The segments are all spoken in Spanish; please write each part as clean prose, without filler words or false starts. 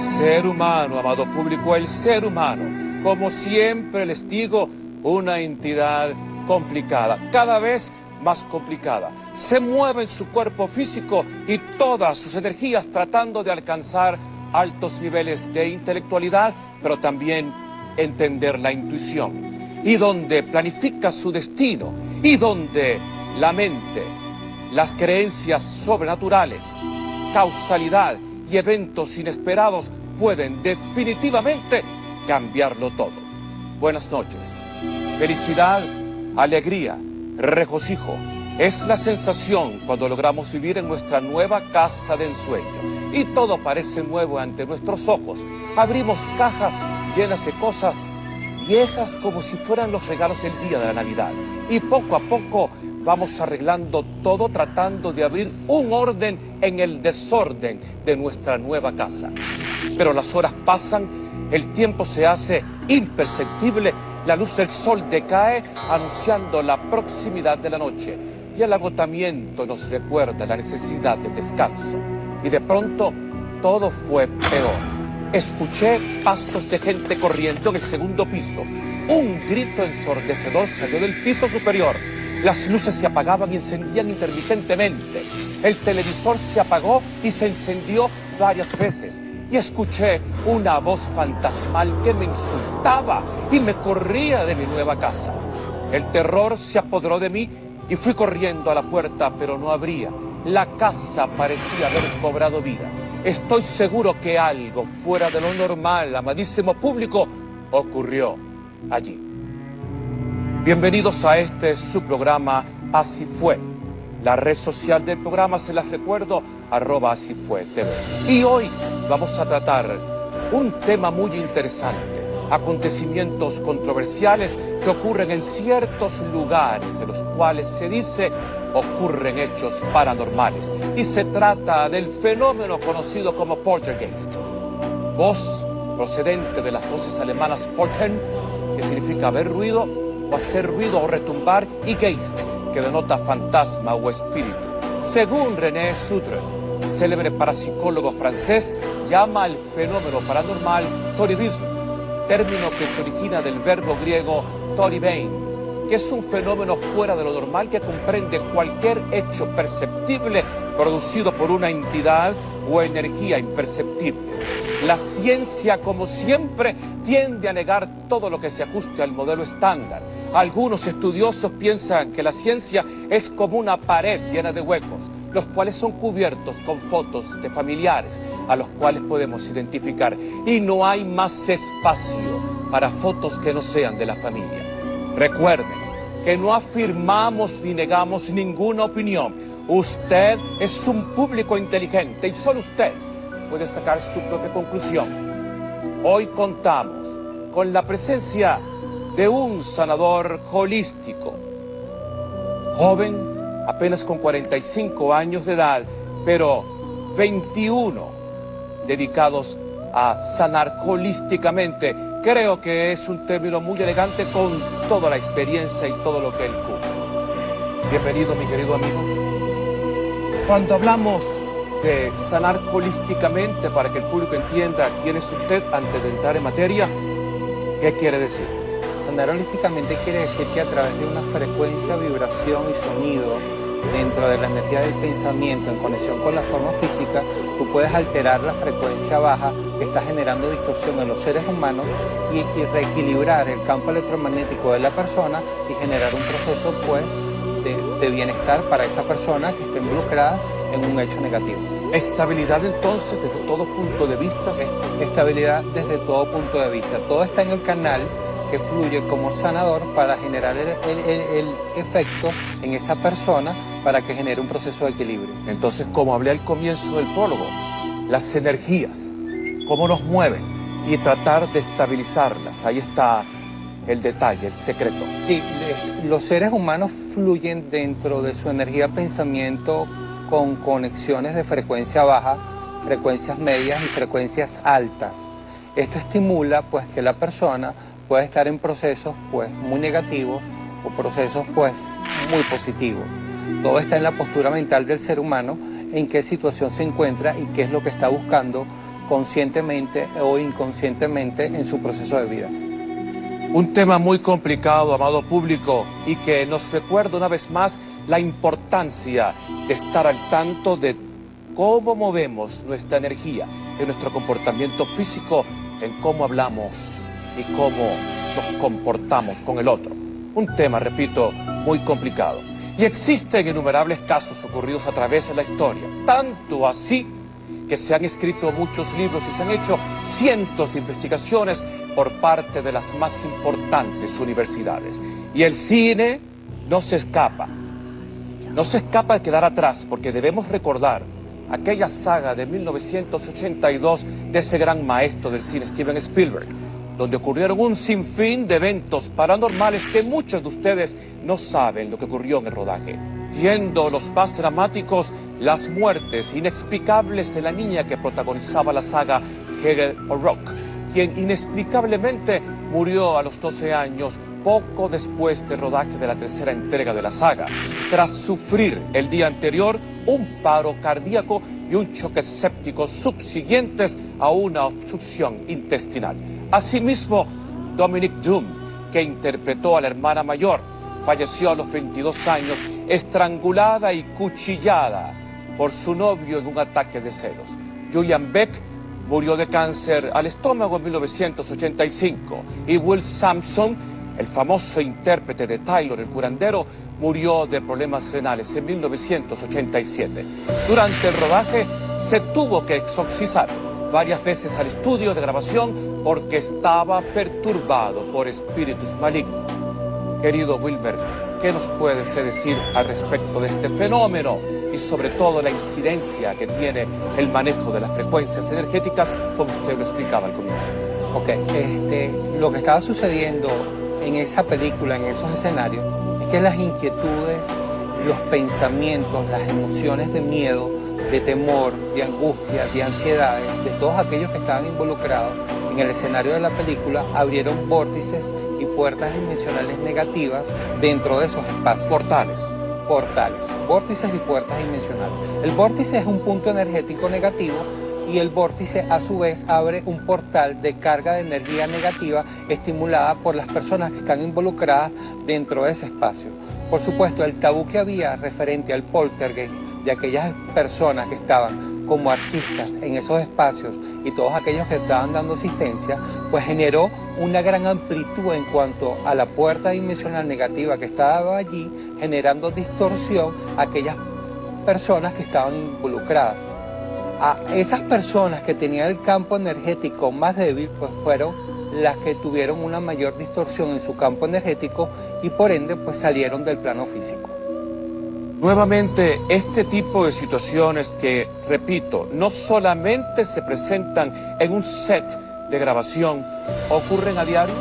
ser humano, amado público, el ser humano, como siempre les digo, una entidad complicada, cada vez más complicada. Se mueve en su cuerpo físico y todas sus energías tratando de alcanzar altos niveles de intelectualidad, pero también entender la intuición. Y donde planifica su destino, y donde la mente, las creencias sobrenaturales, causalidad y eventos inesperados pueden definitivamente cambiarlo todo. Buenas noches. Felicidad, alegría, regocijo. Es la sensación cuando logramos vivir en nuestra nueva casa de ensueño. Y todo parece nuevo ante nuestros ojos. Abrimos cajas llenas de cosas viejas como si fueran los regalos del día de la Navidad. Y poco a poco vamos arreglando todo tratando de abrir un orden en el desorden de nuestra nueva casa. Pero las horas pasan, el tiempo se hace imperceptible, la luz del sol decae anunciando la proximidad de la noche y el agotamiento nos recuerda la necesidad del descanso. Y de pronto todo fue peor. Escuché pasos de gente corriendo en el segundo piso. Un grito ensordecedor salió del piso superior. Las luces se apagaban y encendían intermitentemente. El televisor se apagó y se encendió varias veces. Y escuché una voz fantasmal que me insultaba y me corría de mi nueva casa. El terror se apoderó de mí y fui corriendo a la puerta, pero no abría. La casa parecía haber cobrado vida. Estoy seguro que algo fuera de lo normal, amadísimo público, ocurrió allí. Bienvenidos a este su programa Así Fue. La red social del programa, se las recuerdo, @asifuetv. Y hoy vamos a tratar un tema muy interesante, acontecimientos controversiales que ocurren en ciertos lugares de los cuales se dice ocurren hechos paranormales. Y se trata del fenómeno conocido como poltergeist. Voz procedente de las voces alemanas poltern, que significa ver ruido o hacer ruido o retumbar, y geist, que denota fantasma o espíritu. Según René Sutre, célebre parapsicólogo francés, llama al fenómeno paranormal toribismo, término que se origina del verbo griego toribein, que es un fenómeno fuera de lo normal que comprende cualquier hecho perceptible producido por una entidad o energía imperceptible. La ciencia, como siempre, tiende a negar todo lo que se ajuste al modelo estándar. Algunos estudiosos piensan que la ciencia es como una pared llena de huecos, los cuales son cubiertos con fotos de familiares a los cuales podemos identificar. Y no hay más espacio para fotos que no sean de la familia. Recuerden que no afirmamos ni negamos ninguna opinión. Usted es un público inteligente y solo usted puede sacar su propia conclusión. Hoy contamos con la presencia de un sanador holístico, joven, apenas con 45 años de edad, pero 21 dedicados a sanar holísticamente. Creo que es un término muy elegante con toda la experiencia y todo lo que él cubre. Bienvenido, mi querido amigo. Cuando hablamos de sanar holísticamente, para que el público entienda quién es usted antes de entrar en materia, ¿qué quiere decir? Sanar holísticamente quiere decir que a través de una frecuencia, vibración y sonido dentro de la energía del pensamiento en conexión con la forma física, tú puedes alterar la frecuencia baja que está generando distorsión en los seres humanos y reequilibrar el campo electromagnético de la persona y generar un proceso pues de bienestar para esa persona que esté involucrada en un hecho negativo. Estabilidad entonces desde todo punto de vista. Estabilidad desde todo punto de vista. Todo está en el canal que fluye como sanador para generar el efecto en esa persona para que genere un proceso de equilibrio. Entonces, como hablé al comienzo del prólogo, las energías, cómo nos mueven y tratar de estabilizarlas, ahí está el detalle, el secreto. Sí, los seres humanos fluyen dentro de su energía pensamiento con conexiones de frecuencia baja, frecuencias medias y frecuencias altas. Esto estimula pues que la persona puede estar en procesos pues muy negativos o procesos pues muy positivos. Todo está en la postura mental del ser humano, en qué situación se encuentra y qué es lo que está buscando conscientemente o inconscientemente en su proceso de vida. Un tema muy complicado, amado público, y que nos recuerda una vez más la importancia de estar al tanto de cómo movemos nuestra energía, en nuestro comportamiento físico, en cómo hablamos y cómo nos comportamos con el otro. Un tema, repito, muy complicado. Y existen innumerables casos ocurridos a través de la historia, tanto así que se han escrito muchos libros y se han hecho cientos de investigaciones por parte de las más importantes universidades. Y el cine no se escapa de quedar atrás, porque debemos recordar aquella saga de 1982 de ese gran maestro del cine, Steven Spielberg, donde ocurrieron un sinfín de eventos paranormales que muchos de ustedes no saben lo que ocurrió en el rodaje. Siendo los más dramáticos las muertes inexplicables de la niña que protagonizaba la saga, Heather O'Rourke, quien inexplicablemente murió a los 12 años, poco después del rodaje de la tercera entrega de la saga, tras sufrir el día anterior un paro cardíaco y un choque séptico subsiguientes a una obstrucción intestinal. Asimismo, Dominique Doom, que interpretó a la hermana mayor, falleció a los 22 años, estrangulada y cuchillada por su novio en un ataque de celos. Julian Beck murió de cáncer al estómago en 1985 y Will Sampson, el famoso intérprete de Taylor el curandero, murió de problemas renales en 1987. Durante el rodaje se tuvo que exorcizar varias veces al estudio de grabación porque estaba perturbado por espíritus malignos. Querido Wilmer, ¿qué nos puede usted decir al respecto de este fenómeno y sobre todo la incidencia que tiene el manejo de las frecuencias energéticas, como usted lo explicaba al comienzo? Ok, lo que estaba sucediendo en esa película, en esos escenarios, es que las inquietudes, los pensamientos, las emociones de miedo, de temor, de angustia, de ansiedades, de todos aquellos que estaban involucrados en el escenario de la película, abrieron vórtices y puertas dimensionales negativas dentro de esos espacios. Portales, vórtices y puertas dimensionales. El vórtice es un punto energético negativo y el vórtice a su vez abre un portal de carga de energía negativa estimulada por las personas que están involucradas dentro de ese espacio. Por supuesto, el tabú que había referente al poltergeist de aquellas personas que estaban como artistas en esos espacios y todos aquellos que estaban dando asistencia, pues generó una gran amplitud en cuanto a la puerta dimensional negativa que estaba allí, generando distorsión a aquellas personas que estaban involucradas. A esas personas que tenían el campo energético más débil, pues fueron las que tuvieron una mayor distorsión en su campo energético y por ende pues salieron del plano físico. Nuevamente, este tipo de situaciones que, repito, no solamente se presentan en un set de grabación, ¿ocurren a diario?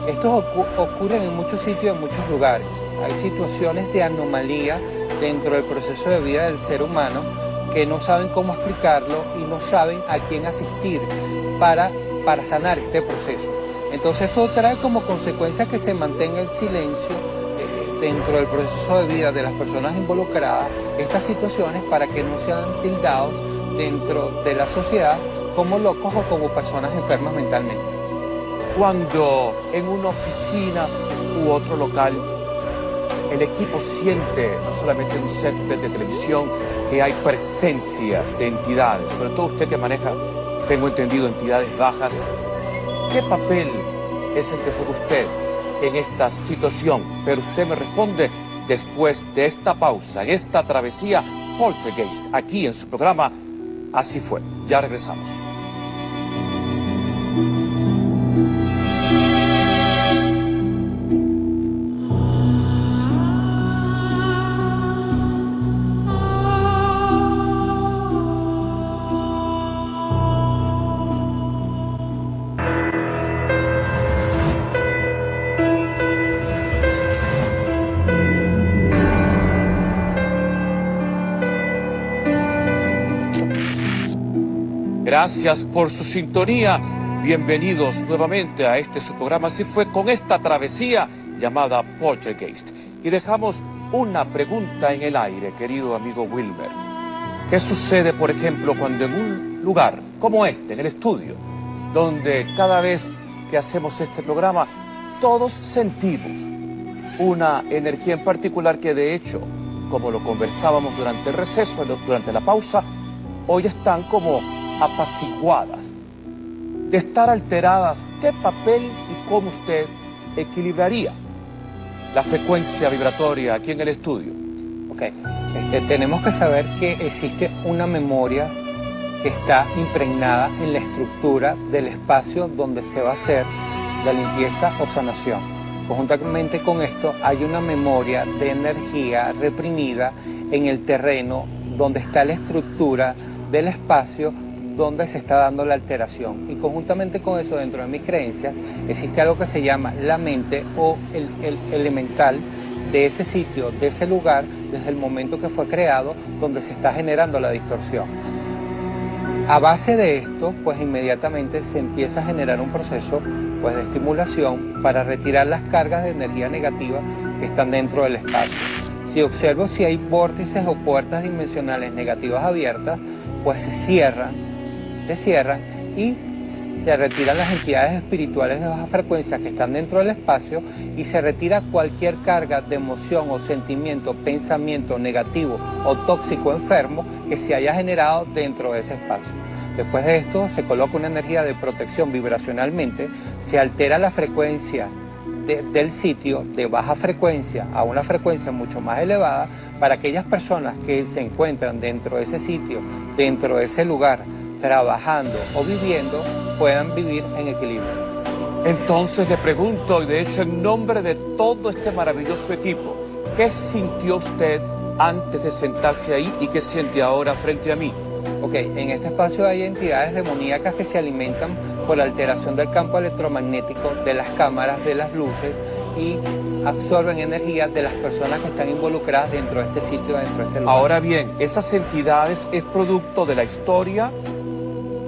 Estos ocurren en muchos sitios y en muchos lugares. Hay situaciones de anomalía dentro del proceso de vida del ser humano que no saben cómo explicarlo y no saben a quién asistir para sanar este proceso. Entonces esto trae como consecuencia que se mantenga el silencio dentro del proceso de vida de las personas involucradas, estas situaciones, para que no sean tildados dentro de la sociedad como locos o como personas enfermas mentalmente. Cuando en una oficina u otro local el equipo siente, no solamente en un set de televisión, que hay presencias de entidades, sobre todo usted que maneja, tengo entendido, entidades bajas, ¿qué papel es el que juega usted en esta situación? Pero usted me responde después de esta pausa, en esta travesía Poltergeist, aquí en su programa Así Fue. Ya regresamos. Gracias por su sintonía. Bienvenidos nuevamente a este su programa. Así Fue, con esta travesía llamada Poltergeist. Y dejamos una pregunta en el aire, querido amigo Wilmer. ¿Qué sucede, por ejemplo, cuando en un lugar como este, en el estudio, donde cada vez que hacemos este programa, todos sentimos una energía en particular que de hecho, como lo conversábamos durante el receso, durante la pausa, hoy están como apaciguadas. De estar alteradas, ¿qué papel y cómo usted equilibraría la frecuencia vibratoria aquí en el estudio? Ok, tenemos que saber que existe una memoria que está impregnada en la estructura del espacio donde se va a hacer la limpieza o sanación. Conjuntamente con esto hay una memoria de energía reprimida en el terreno donde está la estructura del espacio donde se está dando la alteración. Y conjuntamente con eso, dentro de mis creencias, existe algo que se llama la mente o el elemental de ese sitio, de ese lugar, desde el momento que fue creado, donde se está generando la distorsión. A base de esto, pues inmediatamente se empieza a generar un proceso pues, de estimulación para retirar las cargas de energía negativa que están dentro del espacio. Si observo si hay vórtices o puertas dimensionales negativas abiertas, pues se cierran y se retiran las entidades espirituales de baja frecuencia que están dentro del espacio y se retira cualquier carga de emoción o sentimiento, pensamiento negativo o tóxico enfermo que se haya generado dentro de ese espacio. Después de esto se coloca una energía de protección vibracionalmente, se altera la frecuencia del sitio de baja frecuencia a una frecuencia mucho más elevada para aquellas personas que se encuentran dentro de ese sitio, dentro de ese lugar, trabajando o viviendo, puedan vivir en equilibrio. Entonces le pregunto, y de hecho en nombre de todo este maravilloso equipo, ¿qué sintió usted antes de sentarse ahí y qué siente ahora frente a mí? Ok, en este espacio hay entidades demoníacas que se alimentan por la alteración del campo electromagnético, de las cámaras, de las luces y absorben energía de las personas que están involucradas dentro de este sitio, dentro de este lugar. Ahora bien, ¿esas entidades es producto de la historia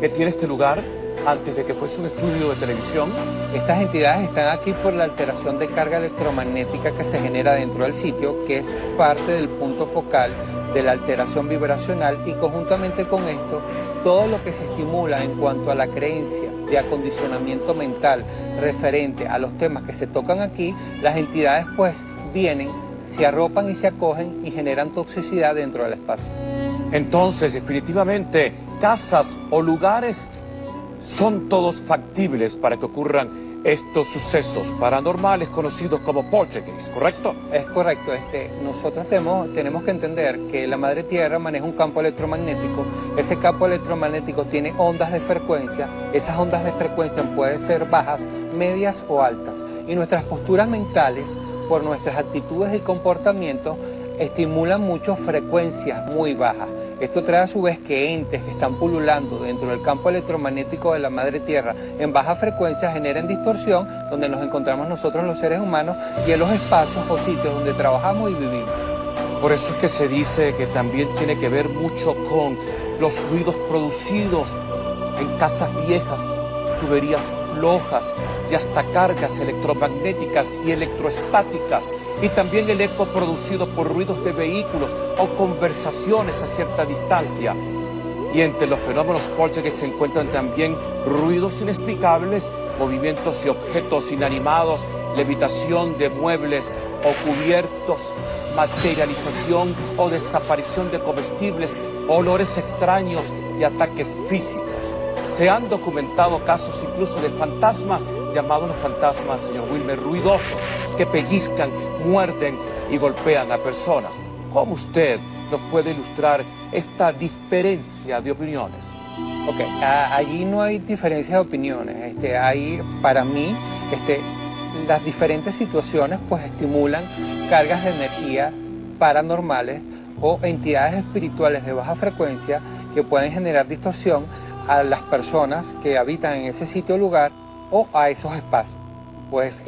que tiene este lugar antes de que fuese un estudio de televisión? Estas entidades están aquí por la alteración de carga electromagnética que se genera dentro del sitio, que es parte del punto focal de la alteración vibracional, y conjuntamente con esto, todo lo que se estimula en cuanto a la creencia de acondicionamiento mental referente a los temas que se tocan aquí, las entidades pues vienen, se arropan y se acogen y generan toxicidad dentro del espacio. Entonces, definitivamente, casas o lugares son todos factibles para que ocurran estos sucesos paranormales conocidos como poltergeist, ¿correcto? Es correcto. Nosotros tenemos que entender que la Madre Tierra maneja un campo electromagnético. Ese campo electromagnético tiene ondas de frecuencia. Esas ondas de frecuencia pueden ser bajas, medias o altas. Y nuestras posturas mentales, por nuestras actitudes y comportamientos, estimulan mucho frecuencias muy bajas. Esto trae a su vez que entes que están pululando dentro del campo electromagnético de la Madre Tierra en baja frecuencia generen distorsión, donde nos encontramos nosotros los seres humanos y en los espacios o sitios donde trabajamos y vivimos. Por eso es que se dice que también tiene que ver mucho con los ruidos producidos en casas viejas, tuberías flojas y hasta cargas electromagnéticas y electroestáticas, y también el eco producido por ruidos de vehículos o conversaciones a cierta distancia. Y entre los fenómenos poltergeist se encuentran también ruidos inexplicables, movimientos de objetos inanimados, levitación de muebles o cubiertos, materialización o desaparición de comestibles, olores extraños y ataques físicos. Se han documentado casos incluso de fantasmas, llamados los fantasmas, señor Wilmer, ruidosos, que pellizcan, muerden y golpean a personas. ¿Cómo usted nos puede ilustrar esta diferencia de opiniones? Ok, allí no hay diferencia de opiniones. Para mí, las diferentes situaciones pues estimulan cargas de energía paranormales o entidades espirituales de baja frecuencia que pueden generar distorsión a las personas que habitan en ese sitio o lugar o a esos espacios. Pues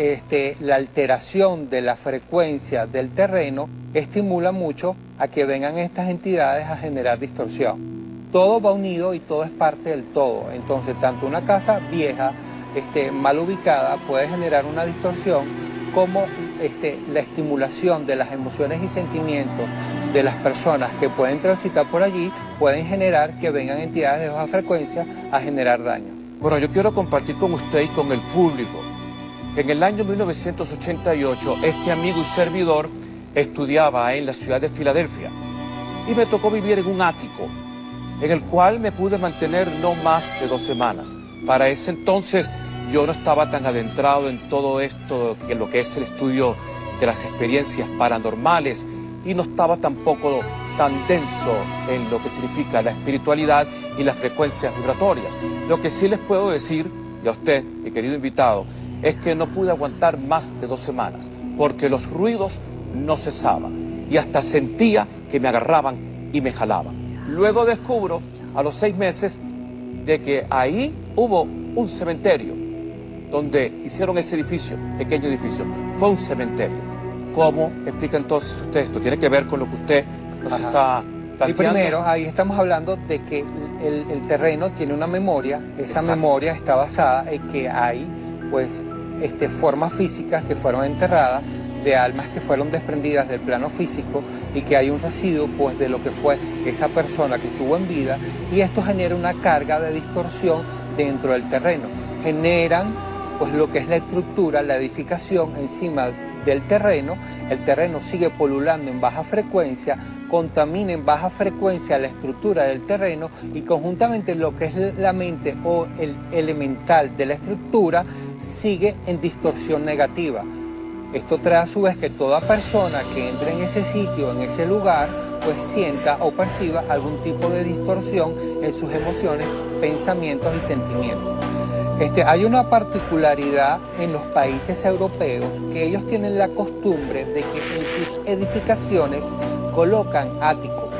la alteración de la frecuencia del terreno estimula mucho a que vengan estas entidades a generar distorsión. Todo va unido y todo es parte del todo. Entonces, tanto una casa vieja, mal ubicada, puede generar una distorsión, como la estimulación de las emociones y sentimientos de las personas que pueden transitar por allí pueden generar que vengan entidades de baja frecuencia a generar daño. Bueno, yo quiero compartir con usted y con el público que en el año 1988 este amigo y servidor estudiaba en la ciudad de Filadelfia y me tocó vivir en un ático en el cual me pude mantener no más de 2 semanas. Para ese entonces yo no estaba tan adentrado en todo esto, en lo que es el estudio de las experiencias paranormales, y no estaba tampoco tan denso en lo que significa la espiritualidad y las frecuencias vibratorias. Lo que sí les puedo decir, y a usted, mi querido invitado, es que no pude aguantar más de 2 semanas, porque los ruidos no cesaban, y hasta sentía que me agarraban y me jalaban. Luego descubro, a los 6 meses, de que ahí hubo un cementerio, donde hicieron ese edificio, pequeño edificio, fue un cementerio. ¿Cómo explica entonces usted esto? ¿Tiene que ver con lo que usted nos está planteando? Y primero, ahí estamos hablando de que el terreno tiene una memoria, esa Exacto. memoria está basada en que hay, pues, formas físicas que fueron enterradas, de almas que fueron desprendidas del plano físico y que hay un residuo, pues, de lo que fue esa persona que estuvo en vida, y esto genera una carga de distorsión dentro del terreno. Generan, pues, lo que es la estructura, la edificación encima del terreno. El terreno sigue polulando en baja frecuencia, contamina en baja frecuencia la estructura del terreno, y conjuntamente lo que es la mente o el elemental de la estructura sigue en distorsión negativa. Esto trae a su vez que toda persona que entre en ese sitio, en ese lugar, pues sienta o perciba algún tipo de distorsión en sus emociones, pensamientos y sentimientos. Hay una particularidad en los países europeos, que ellos tienen la costumbre de que en sus edificaciones colocan áticos.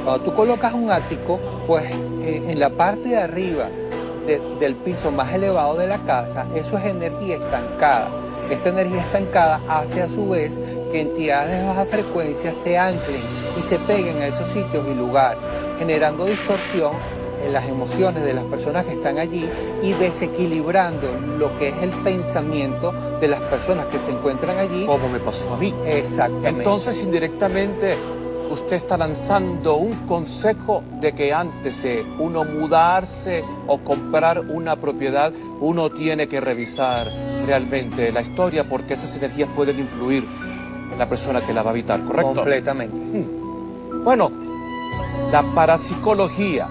Cuando tú colocas un ático, pues en la parte de arriba del piso más elevado de la casa, eso es energía estancada. Esta energía estancada hace a su vez que entidades de baja frecuencia se anclen y se peguen a esos sitios y lugares, generando distorsión en las emociones de las personas que están allí y desequilibrando lo que es el pensamiento de las personas que se encuentran allí. Como me pasó a mí. Exactamente. Entonces, indirectamente, usted está lanzando un consejo de que antes de uno mudarse o comprar una propiedad, uno tiene que revisar realmente la historia, porque esas energías pueden influir en la persona que la va a habitar, ¿correcto? Completamente. Bueno, la parapsicología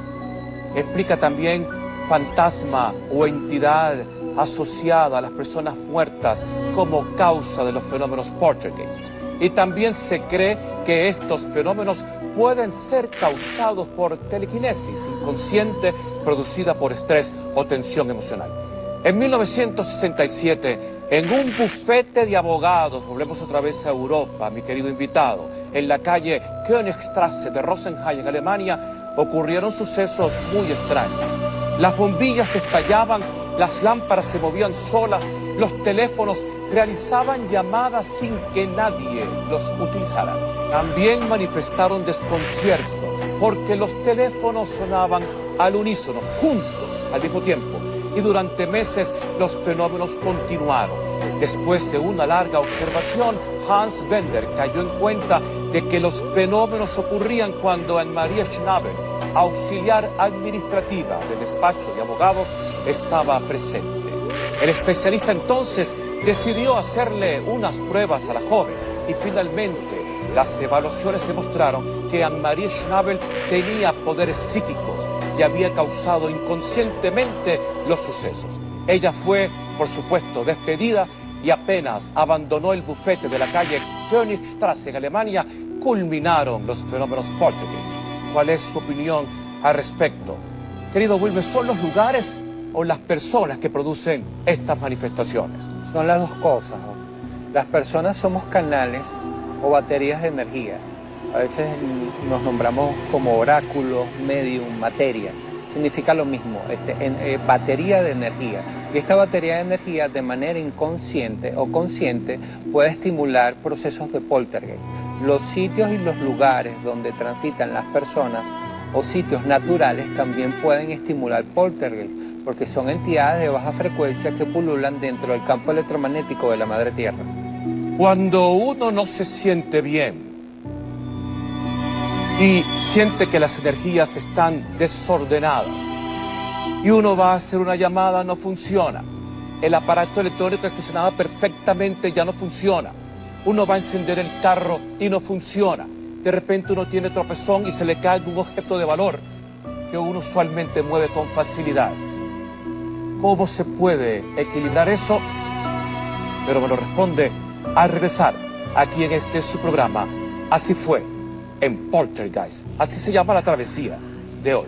explica también fantasma o entidad asociada a las personas muertas como causa de los fenómenos poltergeist. Y también se cree que estos fenómenos pueden ser causados por telequinesis inconsciente producida por estrés o tensión emocional. En 1967, en un bufete de abogados, volvemos otra vez a Europa, mi querido invitado, en la calle Königstrasse de Rosenheim, en Alemania, ocurrieron sucesos muy extraños. Las bombillas estallaban, las lámparas se movían solas, los teléfonos realizaban llamadas sin que nadie los utilizara. También manifestaron desconcierto porque los teléfonos sonaban al unísono, juntos, al mismo tiempo. Y durante meses los fenómenos continuaron. Después de una larga observación, Hans Bender cayó en cuenta de que los fenómenos ocurrían cuando Anne-Marie Schnabel, auxiliar administrativa del despacho de abogados, estaba presente. El especialista entonces decidió hacerle unas pruebas a la joven y finalmente las evaluaciones demostraron que Anne-Marie Schnabel tenía poderes psíquicos y había causado inconscientemente los sucesos. Ella fue, por supuesto, despedida y apenas abandonó el bufete de la calle Königstrasse en Alemania, culminaron los fenómenos poltergeist. ¿Cuál es su opinión al respecto? Querido Wilmer, ¿son los lugares o las personas que producen estas manifestaciones? Son las dos cosas, ¿no? Las personas somos canales o baterías de energía. A veces nos nombramos como oráculos, medium, materia. Significa lo mismo, batería de energía. Y esta batería de energía, de manera inconsciente o consciente, puede estimular procesos de poltergeist. Los sitios y los lugares donde transitan las personas o sitios naturales también pueden estimular poltergeist, porque son entidades de baja frecuencia que pululan dentro del campo electromagnético de la Madre Tierra. Cuando uno no se siente bien, y siente que las energías están desordenadas. Y uno va a hacer una llamada, no funciona. El aparato electrónico que funcionaba perfectamente ya no funciona. Uno va a encender el carro y no funciona. De repente uno tiene tropezón y se le cae un objeto de valor que uno usualmente mueve con facilidad. ¿Cómo se puede equilibrar eso? Pero me lo responde al regresar aquí en este su programa. Así fue en Poltergeist. Así se llama la travesía de hoy.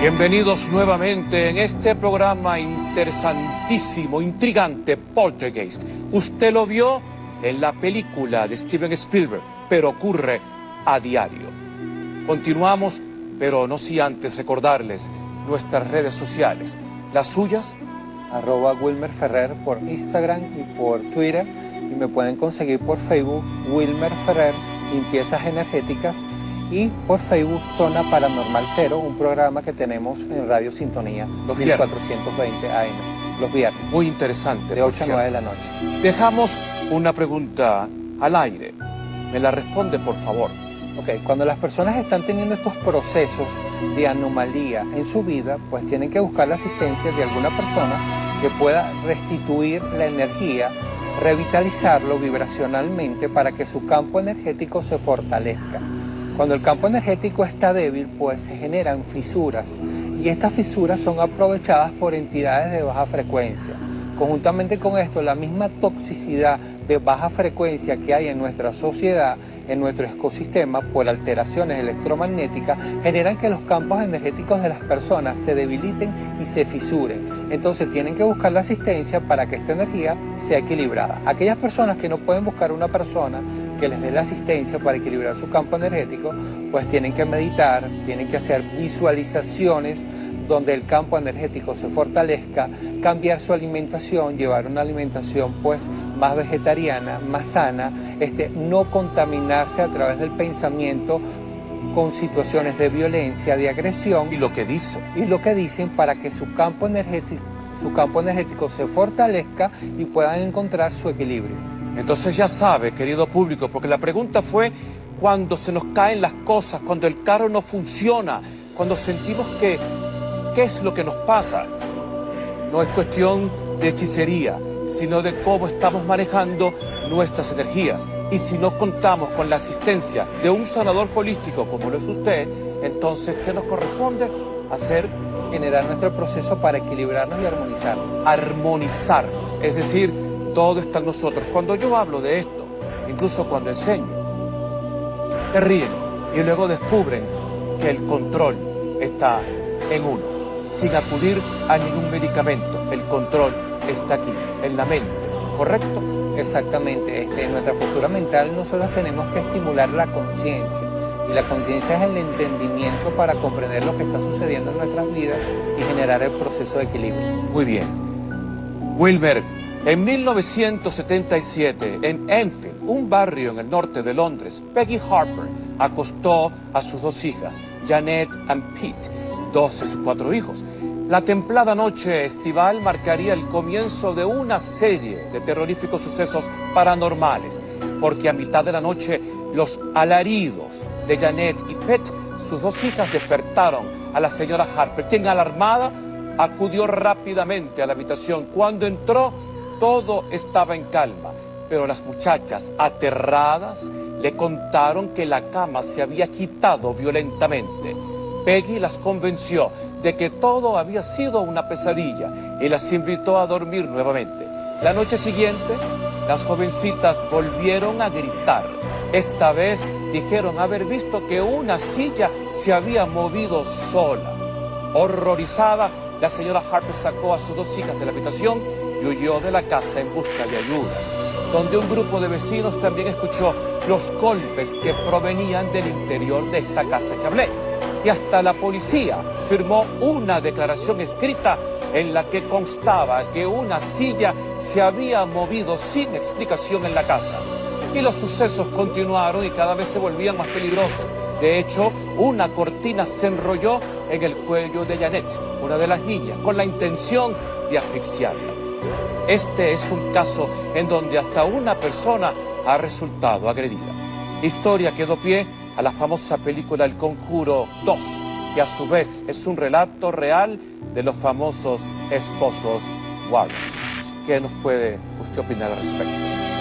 Bienvenidos nuevamente en este programa interesantísimo, intrigante, Poltergeist. Usted lo vio en la película de Steven Spielberg, pero ocurre a diario. Continuamos, pero no sin antes recordarles nuestras redes sociales. Las suyas, @Wilmer Ferrer por Instagram y por Twitter, y me pueden conseguir por Facebook Wilmer Ferrer, Limpiezas Energéticas, y por Facebook Zona Paranormal Cero, un programa que tenemos en Radio Sintonía, los 1420 AM, los viernes. Muy interesante. De 8 a 9 de la noche. Dejamos una pregunta al aire. Me la responde, por favor. Ok, cuando las personas están teniendo estos procesos de anomalía en su vida, pues tienen que buscar la asistencia de alguna persona que pueda restituir la energía, revitalizarlo vibracionalmente para que su campo energético se fortalezca. Cuando el campo energético está débil, pues se generan fisuras, y estas fisuras son aprovechadas por entidades de baja frecuencia. Conjuntamente con esto, la misma toxicidad de baja frecuencia que hay en nuestra sociedad, en nuestro ecosistema, por alteraciones electromagnéticas, generan que los campos energéticos de las personas se debiliten y se fisuren. Entonces tienen que buscar la asistencia para que esta energía sea equilibrada. Aquellas personas que no pueden buscar una persona que les dé la asistencia para equilibrar su campo energético, pues tienen que meditar, tienen que hacer visualizaciones donde el campo energético se fortalezca, cambiar su alimentación, llevar una alimentación pues más vegetariana, más sana, no contaminarse a través del pensamiento con situaciones de violencia, de agresión. Y lo que dicen. Y lo que dicen para que su campo energético se fortalezca y puedan encontrar su equilibrio. Entonces ya sabe, querido público, porque la pregunta fue cuando se nos caen las cosas, cuando el carro no funciona, cuando sentimos que, ¿qué es lo que nos pasa? No es cuestión de hechicería, sino de cómo estamos manejando nuestras energías. Y si no contamos con la asistencia de un sanador holístico como lo es usted, entonces, ¿qué nos corresponde? Hacer, generar nuestro proceso para equilibrarnos y armonizarnos. Armonizarnos, es decir, todo está en nosotros. Cuando yo hablo de esto, incluso cuando enseño, se ríen y luego descubren que el control está en uno, sin acudir a ningún medicamento. El control está aquí, en la mente, ¿correcto? Exactamente. En nuestra postura mental nosotros tenemos que estimular la conciencia, y la conciencia es el entendimiento para comprender lo que está sucediendo en nuestras vidas y generar el proceso de equilibrio. Muy bien. Wilmer, en 1977, en Enfield, un barrio en el norte de Londres, Peggy Harper acostó a sus dos hijas, Janet y Pete, dos de sus 4 hijos. La templada noche estival marcaría el comienzo de una serie de terroríficos sucesos paranormales, porque a mitad de la noche los alaridos de Janet y Pete, sus 2 hijas, despertaron a la señora Harper, quien alarmada acudió rápidamente a la habitación. Cuando entró, todo estaba en calma, pero las muchachas, aterradas, le contaron que la cama se había quitado violentamente. Peggy las convenció de que todo había sido una pesadilla y las invitó a dormir nuevamente. La noche siguiente, las jovencitas volvieron a gritar. Esta vez dijeron haber visto que una silla se había movido sola. Horrorizada, la señora Harper sacó a sus 2 hijas de la habitación y huyó de la casa en busca de ayuda. donde un grupo de vecinos también escuchó los golpes que provenían del interior de esta casa que hablé. Y hasta la policía firmó una declaración escrita en la que constaba que una silla se había movido sin explicación en la casa. Y los sucesos continuaron y cada vez se volvían más peligrosos. De hecho, una cortina se enrolló en el cuello de Janet, una de las niñas, con la intención de asfixiarla. Este es un caso en donde hasta una persona ha resultado agredida. Historia que dio pie a la famosa película El Conjuro 2, que a su vez es un relato real de los famosos esposos Warren. ¿Qué nos puede usted opinar al respecto?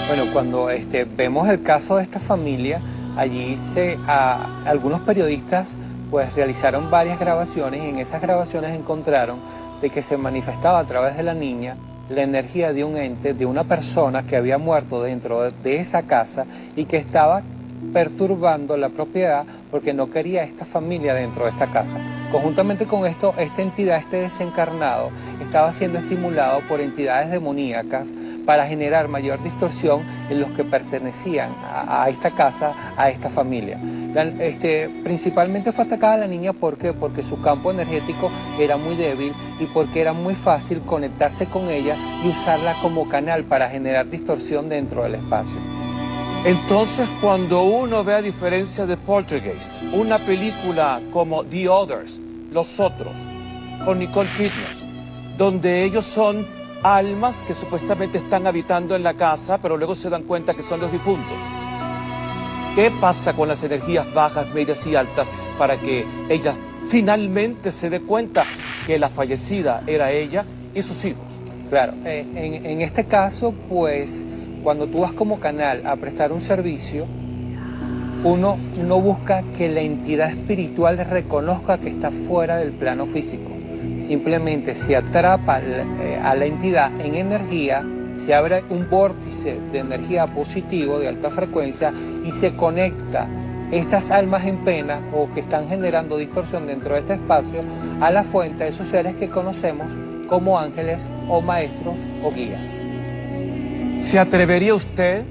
Bueno, cuando vemos el caso de esta familia, allí algunos periodistas pues realizaron varias grabaciones y en esas grabaciones encontraron de que se manifestaba a través de la niña la energía de un ente, de una persona que había muerto dentro de esa casa y que estaba perturbando la propiedad porque no quería esta familia dentro de esta casa. Conjuntamente con esto, esta entidad, este desencarnado, estaba siendo estimulado por entidades demoníacas para generar mayor distorsión en los que pertenecían a esta casa, a esta familia. Principalmente fue atacada la niña, ¿por qué? Porque su campo energético era muy débil y porque era muy fácil conectarse con ella y usarla como canal para generar distorsión dentro del espacio. Entonces, cuando uno ve, a diferencia de Poltergeist, una película como The Others, Los Otros, con Nicole Kidman, donde ellos son almas que supuestamente están habitando en la casa, pero luego se dan cuenta que son los difuntos. ¿Qué pasa con las energías bajas, medias y altas para que ella finalmente se dé cuenta que la fallecida era ella y sus hijos? Claro, en este caso, pues, cuando tú vas como canal a prestar un servicio, uno no busca que la entidad espiritual reconozca que está fuera del plano físico. Simplemente se atrapa a la entidad en energía, se abre un vórtice de energía positivo de alta frecuencia y se conecta estas almas en pena o que están generando distorsión dentro de este espacio a la fuente de esos seres que conocemos como ángeles o maestros o guías. ¿Se atrevería usted,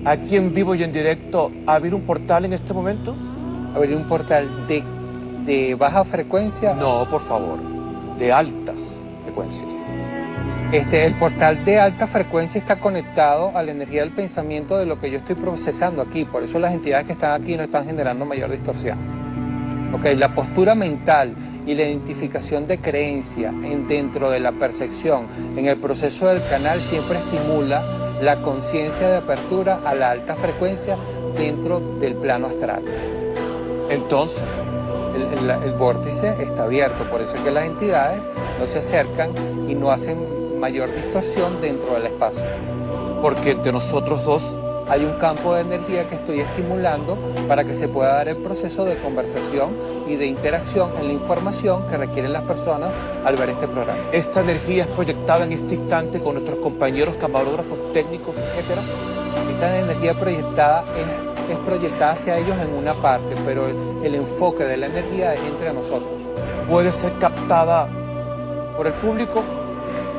aquí en vivo y en directo, a abrir un portal en este momento? ¿Abrir un portal de baja frecuencia? No, por favor, de altas frecuencias. El portal de alta frecuencia está conectado a la energía del pensamiento de lo que yo estoy procesando aquí. Por eso las entidades que están aquí no están generando mayor distorsión. La postura mental y la identificación de creencia dentro de la percepción en el proceso del canal siempre estimula la conciencia de apertura a la alta frecuencia dentro del plano astral. Entonces, el vórtice está abierto, por eso es que las entidades no se acercan y no hacen mayor distorsión dentro del espacio. Porque entre nosotros dos hay un campo de energía que estoy estimulando para que se pueda dar el proceso de conversación y de interacción en la información que requieren las personas al ver este programa. ¿Esta energía es proyectada en este instante con nuestros compañeros camarógrafos, técnicos, etcétera? Esta energía proyectada es proyectada hacia ellos en una parte, pero el enfoque de la energía es entre nosotros. ¿Puede ser captada por el público?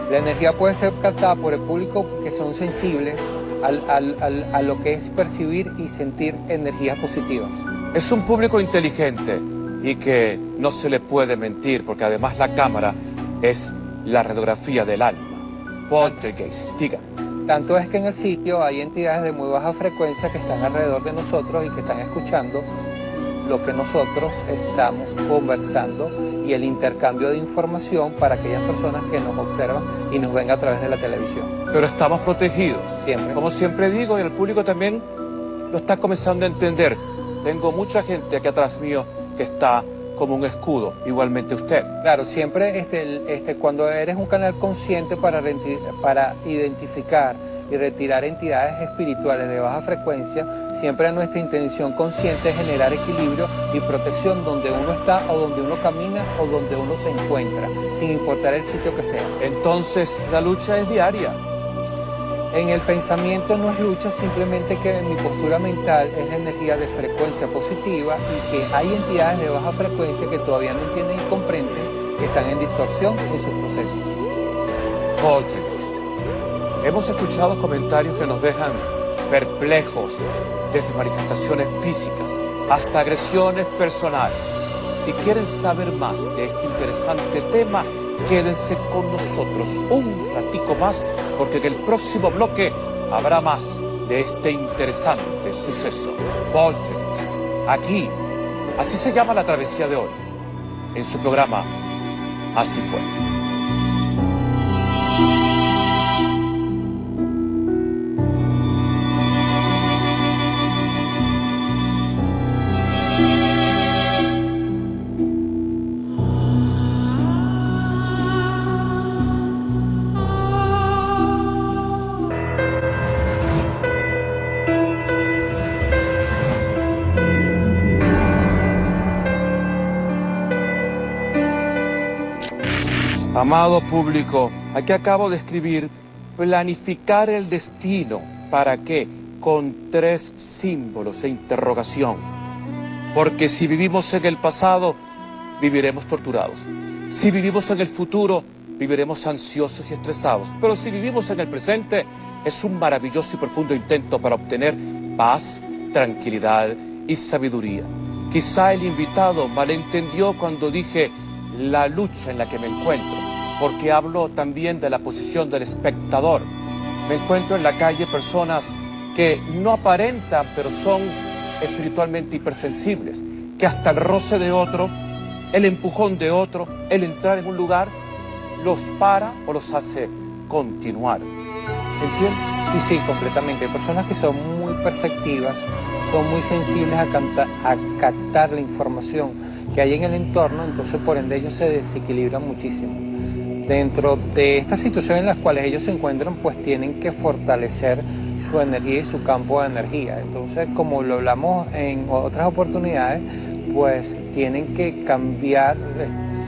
La energía puede ser captada por el público que son sensibles a lo que es percibir y sentir energías positivas. Es un público inteligente y que no se le puede mentir, porque además la cámara es la radiografía del alma. Poltergeist, diga. Tanto es que en el sitio hay entidades de muy baja frecuencia que están alrededor de nosotros y que están escuchando lo que nosotros estamos conversando y el intercambio de información para aquellas personas que nos observan y nos ven a través de la televisión. Pero estamos protegidos. Siempre. Como siempre digo, y el público también lo está comenzando a entender. Tengo mucha gente aquí atrás mío que está como un escudo, igualmente usted. Claro, siempre cuando eres un canal consciente para identificar y retirar entidades espirituales de baja frecuencia, siempre nuestra intención consciente es generar equilibrio y protección donde uno está o donde uno camina o donde uno se encuentra, sin importar el sitio que sea. Entonces, la lucha es diaria. En el pensamiento no es lucha, simplemente que mi postura mental es la energía de frecuencia positiva y que hay entidades de baja frecuencia que todavía no entienden y comprenden que están en distorsión en sus procesos. Poltergeist. Hemos escuchado comentarios que nos dejan perplejos, desde manifestaciones físicas hasta agresiones personales. Si quieren saber más de este interesante tema, quédense con nosotros un ratico más, porque en el próximo bloque habrá más de este interesante suceso. Poltergeist, aquí, así se llama la travesía de hoy, en su programa Así Fue. Amado público, aquí acabo de escribir planificar el destino. ¿Para qué? Con 3 símbolos e interrogación. Porque si vivimos en el pasado, viviremos torturados. Si vivimos en el futuro, viviremos ansiosos y estresados. Pero si vivimos en el presente, es un maravilloso y profundo intento para obtener paz, tranquilidad y sabiduría. Quizá el invitado malentendió cuando dije la lucha en la que me encuentro, porque hablo también de la posición del espectador. Me encuentro en la calle personas que no aparentan, pero son espiritualmente hipersensibles, que hasta el roce de otro, el empujón de otro, el entrar en un lugar, los para o los hace continuar. ¿Entiendes? Sí, completamente. Hay personas que son muy perceptivas, son muy sensibles a captar la información que hay en el entorno, entonces por ende ellos se desequilibran muchísimo. Dentro de estas situaciones en las cuales ellos se encuentran, pues tienen que fortalecer su energía y su campo de energía. Entonces, como lo hablamos en otras oportunidades, pues tienen que cambiar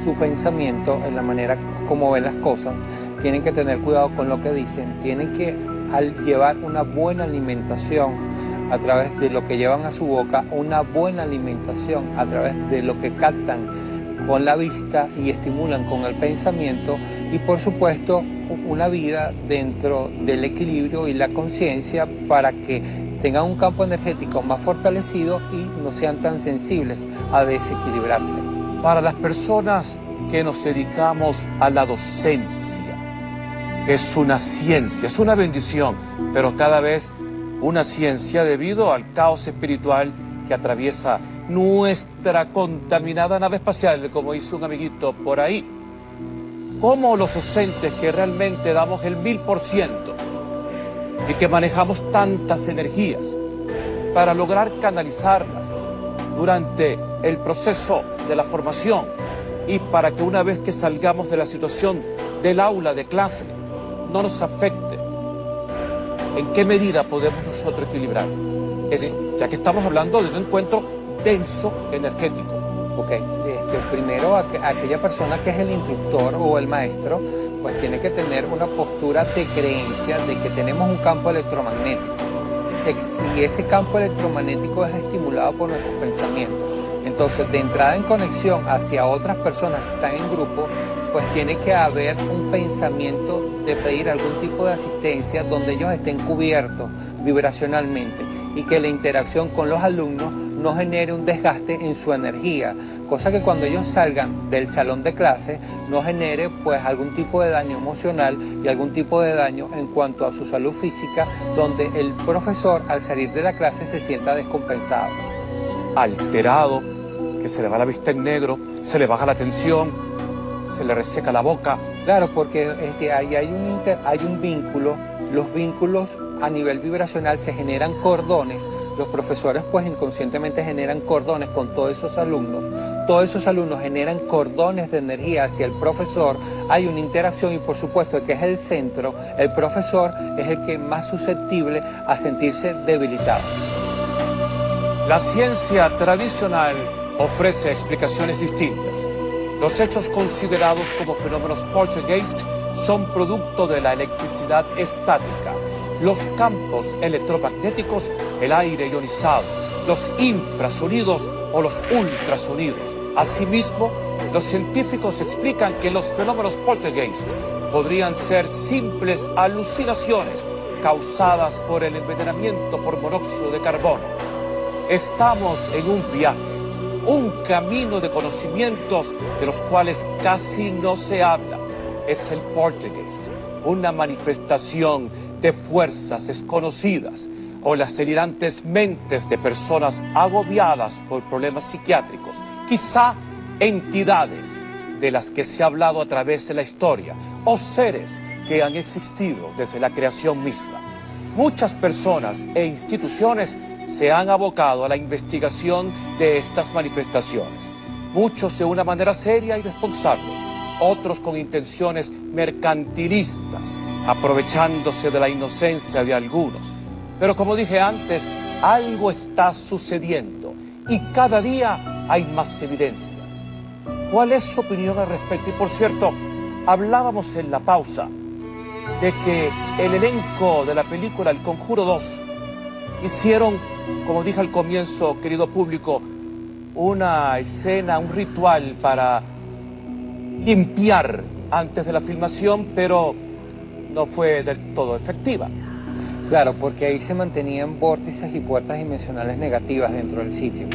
su pensamiento en la manera como ven las cosas, tienen que tener cuidado con lo que dicen, tienen que, al llevar una buena alimentación a través de lo que llevan a su boca, una buena alimentación a través de lo que captan con la vista y estimulan con el pensamiento, y por supuesto una vida dentro del equilibrio y la conciencia para que tengan un campo energético más fortalecido y no sean tan sensibles a desequilibrarse. Para las personas que nos dedicamos a la docencia, es una ciencia, es una bendición, pero cada vez una ciencia debido al caos espiritual que atraviesa nuestra contaminada nave espacial, como hizo un amiguito por ahí. ¿Cómo los docentes que realmente damos el 1000% y que manejamos tantas energías para lograr canalizarlas durante el proceso de la formación y para que una vez que salgamos de la situación del aula de clase no nos afecte? ¿En qué medida podemos nosotros equilibrar eso? Ya que estamos hablando de un encuentro denso energético. Ok, primero aquella persona que es el instructor o el maestro, pues tiene que tener una postura de creencia de que tenemos un campo electromagnético. Y ese campo electromagnético es estimulado por nuestros pensamientos. Entonces, de entrada en conexión hacia otras personas que están en grupo, pues tiene que haber un pensamiento de pedir algún tipo de asistencia donde ellos estén cubiertos vibracionalmente y que la interacción con los alumnos no genere un desgaste en su energía, cosa que cuando ellos salgan del salón de clase no genere pues algún tipo de daño emocional y algún tipo de daño en cuanto a su salud física, donde el profesor al salir de la clase se sienta descompensado. Alterado, que se le va la vista en negro, se le baja la tensión, se le reseca la boca. Claro, porque ahí hay un vínculo. Los vínculos a nivel vibracional se generan cordones. Los profesores pues inconscientemente generan cordones con todos esos alumnos. Todos esos alumnos generan cordones de energía hacia el profesor. Hay una interacción y por supuesto que es el centro, el profesor es el que más susceptible a sentirse debilitado. La ciencia tradicional ofrece explicaciones distintas. Los hechos considerados como fenómenos poltergeist son producto de la electricidad estática, los campos electromagnéticos, el aire ionizado, los infrasonidos o los ultrasonidos. Asimismo, los científicos explican que los fenómenos poltergeist podrían ser simples alucinaciones causadas por el envenenamiento por monóxido de carbono. Estamos en un viaje, un camino de conocimientos de los cuales casi no se habla. Es el Poltergeist, una manifestación de fuerzas desconocidas o las delirantes mentes de personas agobiadas por problemas psiquiátricos, quizá entidades de las que se ha hablado a través de la historia, o seres que han existido desde la creación misma. Muchas personas e instituciones se han abocado a la investigación de estas manifestaciones, muchos de una manera seria y responsable, otros con intenciones mercantilistas, aprovechándose de la inocencia de algunos. Pero como dije antes, algo está sucediendo y cada día hay más evidencias. ¿Cuál es su opinión al respecto? Y por cierto, hablábamos en la pausa de que el elenco de la película El Conjuro 2 hicieron, como dije al comienzo, querido público, una escena, un ritual para limpiar antes de la filmación, pero no fue del todo efectiva. Claro, porque ahí se mantenían vórtices y puertas dimensionales negativas dentro del sitio.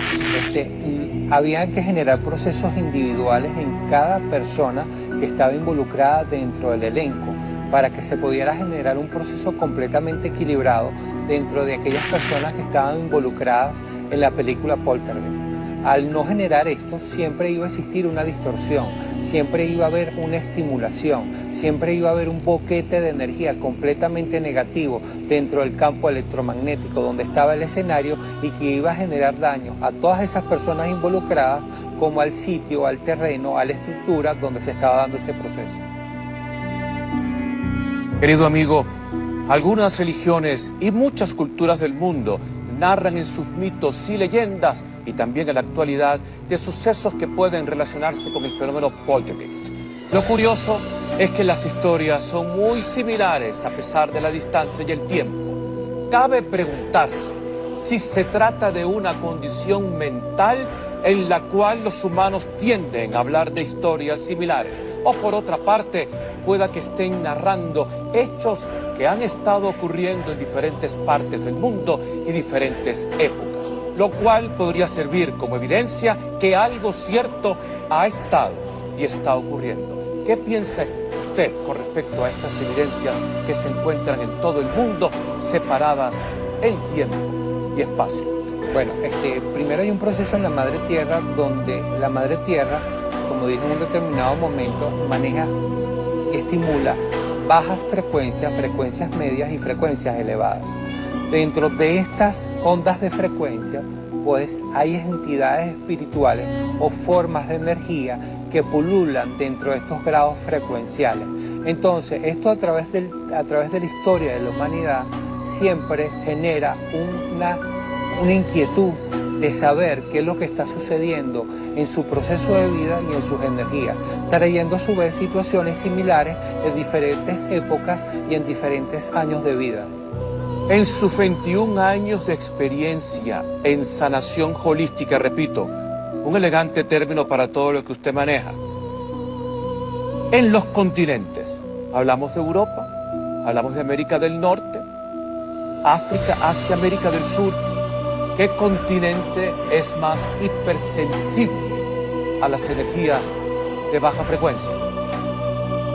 Había que generar procesos individuales en cada persona que estaba involucrada dentro del elenco para que se pudiera generar un proceso completamente equilibrado dentro de aquellas personas que estaban involucradas en la película Poltergeist. Al no generar esto, siempre iba a existir una distorsión, siempre iba a haber una estimulación, siempre iba a haber un boquete de energía completamente negativo dentro del campo electromagnético donde estaba el escenario y que iba a generar daño a todas esas personas involucradas, como al sitio, al terreno, a la estructura donde se estaba dando ese proceso. Querido amigo, algunas religiones y muchas culturas del mundo narran en sus mitos y leyendas, y también en la actualidad, de sucesos que pueden relacionarse con el fenómeno Poltergeist. Lo curioso es que las historias son muy similares a pesar de la distancia y el tiempo. Cabe preguntarse si se trata de una condición mental en la cual los humanos tienden a hablar de historias similares, o por otra parte, pueda que estén narrando hechos que han estado ocurriendo en diferentes partes del mundo y diferentes épocas, lo cual podría servir como evidencia que algo cierto ha estado y está ocurriendo. ¿Qué piensa usted con respecto a estas evidencias que se encuentran en todo el mundo, separadas en tiempo y espacio? Bueno, primero hay un proceso en la Madre Tierra donde la Madre Tierra, como dije en un determinado momento, maneja y estimula bajas frecuencias, frecuencias medias y frecuencias elevadas. Dentro de estas ondas de frecuencia, pues hay entidades espirituales o formas de energía que pululan dentro de estos grados frecuenciales. Entonces, esto a través de la historia de la humanidad siempre genera una inquietud de saber qué es lo que está sucediendo en su proceso de vida y en sus energías, trayendo a su vez situaciones similares en diferentes épocas y en diferentes años de vida. En sus 21 años de experiencia en sanación holística, repito, un elegante término para todo lo que usted maneja, en los continentes, hablamos de Europa, hablamos de América del Norte, África, Asia, América del Sur. ¿Qué continente es más hipersensible a las energías de baja frecuencia?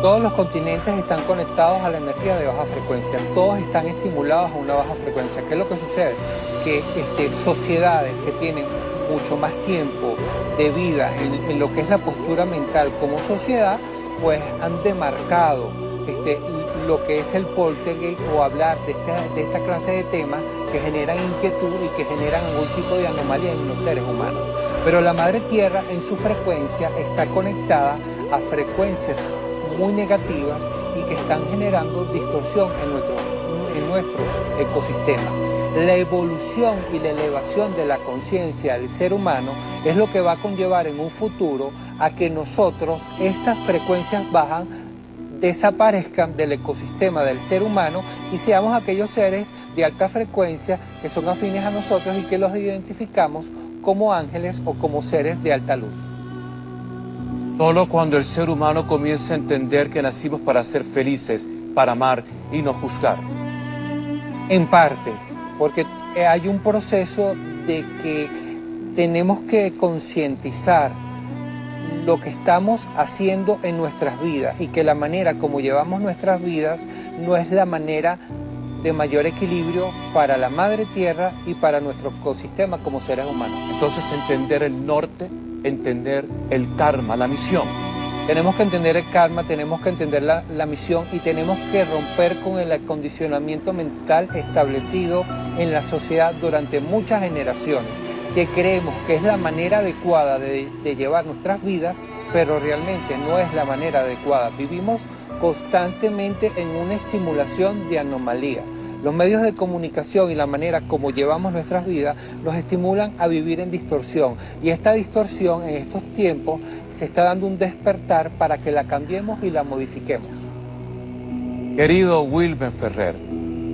Todos los continentes están conectados a la energía de baja frecuencia, todos están estimulados a una baja frecuencia. ¿Qué es lo que sucede? Que sociedades que tienen mucho más tiempo de vida en lo que es la postura mental como sociedad, pues han demarcado lo que es el poltergeist o hablar de esta clase de temas que generan inquietud y que generan algún tipo de anomalía en los seres humanos. Pero la Madre Tierra en su frecuencia está conectada a frecuencias muy negativas y que están generando distorsión en nuestro ecosistema. La evolución y la elevación de la conciencia del ser humano es lo que va a conllevar en un futuro a que nosotros, estas frecuencias bajas, desaparezcan del ecosistema del ser humano y seamos aquellos seres de alta frecuencia que son afines a nosotros y que los identificamos como ángeles o como seres de alta luz. Solo cuando el ser humano comienza a entender que nacimos para ser felices, para amar y no juzgar. En parte, porque hay un proceso de que tenemos que concientizar lo que estamos haciendo en nuestras vidas y que la manera como llevamos nuestras vidas no es la manera de mayor equilibrio para la madre tierra y para nuestro ecosistema como seres humanos. Entonces entender el norte, entender el karma, la misión. Tenemos que entender el karma, tenemos que entender la misión y tenemos que romper con el acondicionamiento mental establecido en la sociedad durante muchas generaciones, que creemos que es la manera adecuada de llevar nuestras vidas, pero realmente no es la manera adecuada. Vivimos constantemente en una estimulación de anomalía. Los medios de comunicación y la manera como llevamos nuestras vidas nos estimulan a vivir en distorsión. Y esta distorsión en estos tiempos se está dando un despertar para que la cambiemos y la modifiquemos. Querido Wilmer Ferrer,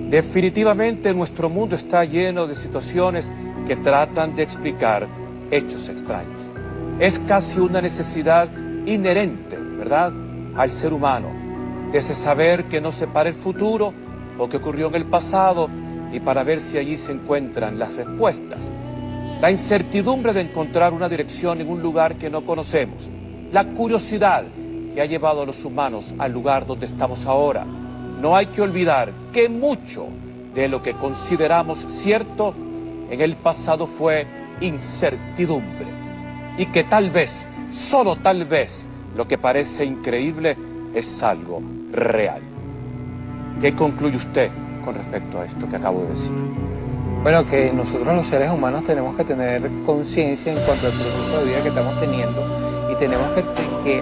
definitivamente nuestro mundo está lleno de situaciones que tratan de explicar hechos extraños. Es casi una necesidad inherente, ¿verdad?, al ser humano, de saber que no separa el futuro o que ocurrió en el pasado y para ver si allí se encuentran las respuestas. La incertidumbre de encontrar una dirección en un lugar que no conocemos. La curiosidad que ha llevado a los humanos al lugar donde estamos ahora. No hay que olvidar que mucho de lo que consideramos cierto en el pasado fue incertidumbre. Y que tal vez, solo tal vez, lo que parece increíble es algo real. ¿Qué concluye usted con respecto a esto que acabo de decir? Bueno, que nosotros los seres humanos tenemos que tener conciencia en cuanto al proceso de vida que estamos teniendo y tenemos que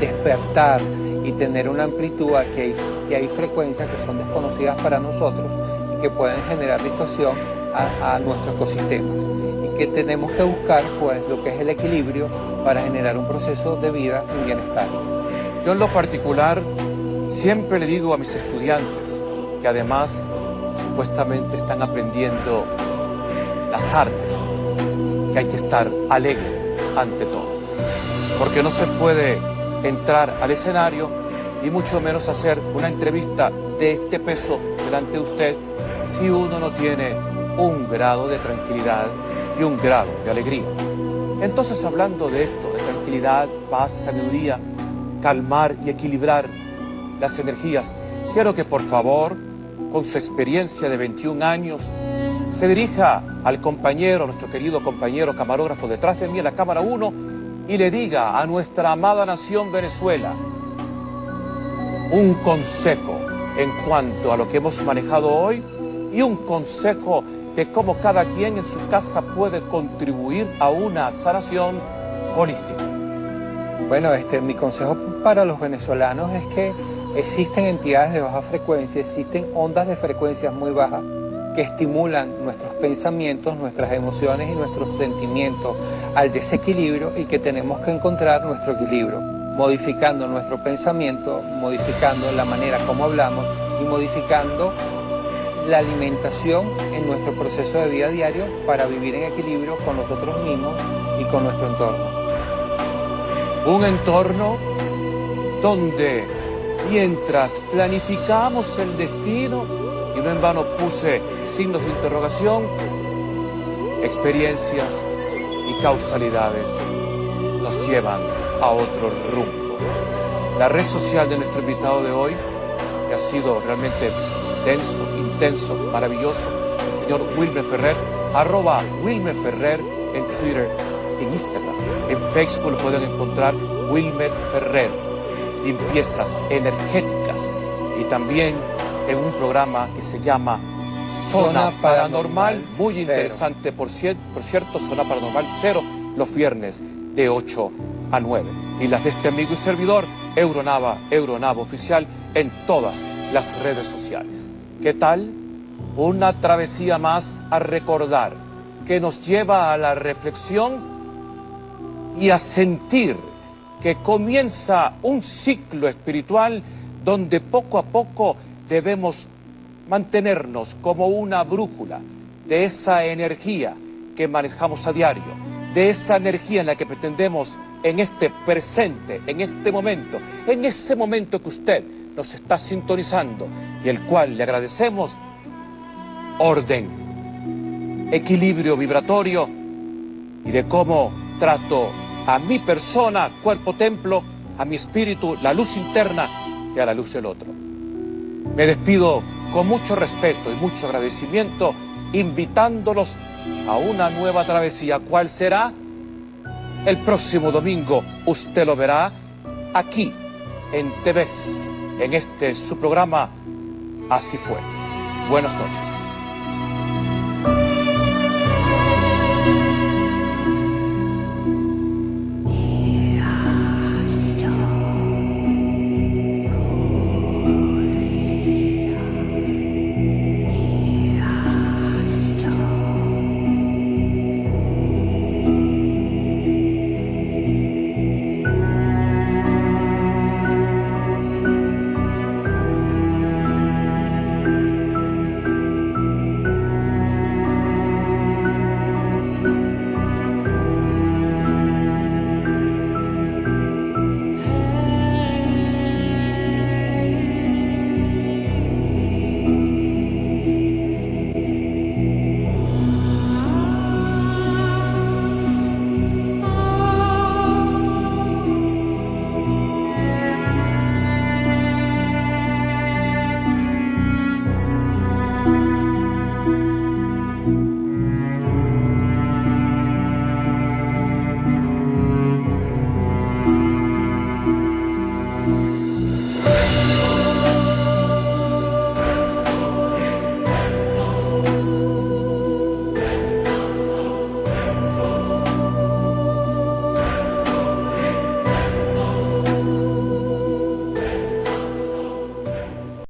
despertar y tener una amplitud a que hay frecuencias que son desconocidas para nosotros y que pueden generar distorsión a nuestros ecosistemas y que tenemos que buscar pues lo que es el equilibrio para generar un proceso de vida en bienestar. Yo en lo particular siempre le digo a mis estudiantes que además supuestamente están aprendiendo las artes, que hay que estar alegre ante todo, porque no se puede entrar al escenario y mucho menos hacer una entrevista de este peso delante de usted si uno no tiene un grado de tranquilidad y un grado de alegría. Entonces, hablando de esto, de tranquilidad, paz, sabiduría, calmar y equilibrar las energías, quiero que por favor, con su experiencia de 21 años, se dirija al compañero, nuestro querido compañero camarógrafo detrás de mí en la cámara 1 y le diga a nuestra amada nación Venezuela un consejo en cuanto a lo que hemos manejado hoy y un consejo de cómo cada quien en su casa puede contribuir a una sanación holística. Bueno, mi consejo para los venezolanos es que existen entidades de baja frecuencia, existen ondas de frecuencias muy bajas que estimulan nuestros pensamientos, nuestras emociones y nuestros sentimientos al desequilibrio y que tenemos que encontrar nuestro equilibrio, modificando nuestro pensamiento, modificando la manera como hablamos y modificando la alimentación en nuestro proceso de vida diario para vivir en equilibrio con nosotros mismos y con nuestro entorno. Un entorno donde mientras planificamos el destino, y no en vano puse signos de interrogación, experiencias y causalidades nos llevan a otro rumbo. La red social de nuestro invitado de hoy, que ha sido realmente denso, intenso, maravilloso, el señor Wilmer Ferrer, @WilmerFerrer en Twitter, en Instagram, en Facebook lo pueden encontrar Wilmer Ferrer, limpiezas energéticas, y también en un programa que se llama Zona Paranormal, muy interesante, por cierto, Zona Paranormal 0, los viernes de 8 a 9. Y las de este amigo y servidor, Euronava Oficial, en todas las redes sociales. ¿Qué tal? Una travesía más a recordar, que nos lleva a la reflexión y a sentir que comienza un ciclo espiritual donde poco a poco debemos mantenernos como una brújula de esa energía que manejamos a diario, de esa energía en la que pretendemos en este presente, en este momento, en ese momento que usted nos está sintonizando y el cual le agradecemos orden, equilibrio vibratorio y de cómo trato a mi persona, cuerpo, templo, a mi espíritu, la luz interna y a la luz del otro. Me despido con mucho respeto y mucho agradecimiento, invitándolos a una nueva travesía. ¿Cuál será? El próximo domingo usted lo verá aquí en TVS, en este su programa Así Fue. Buenas noches.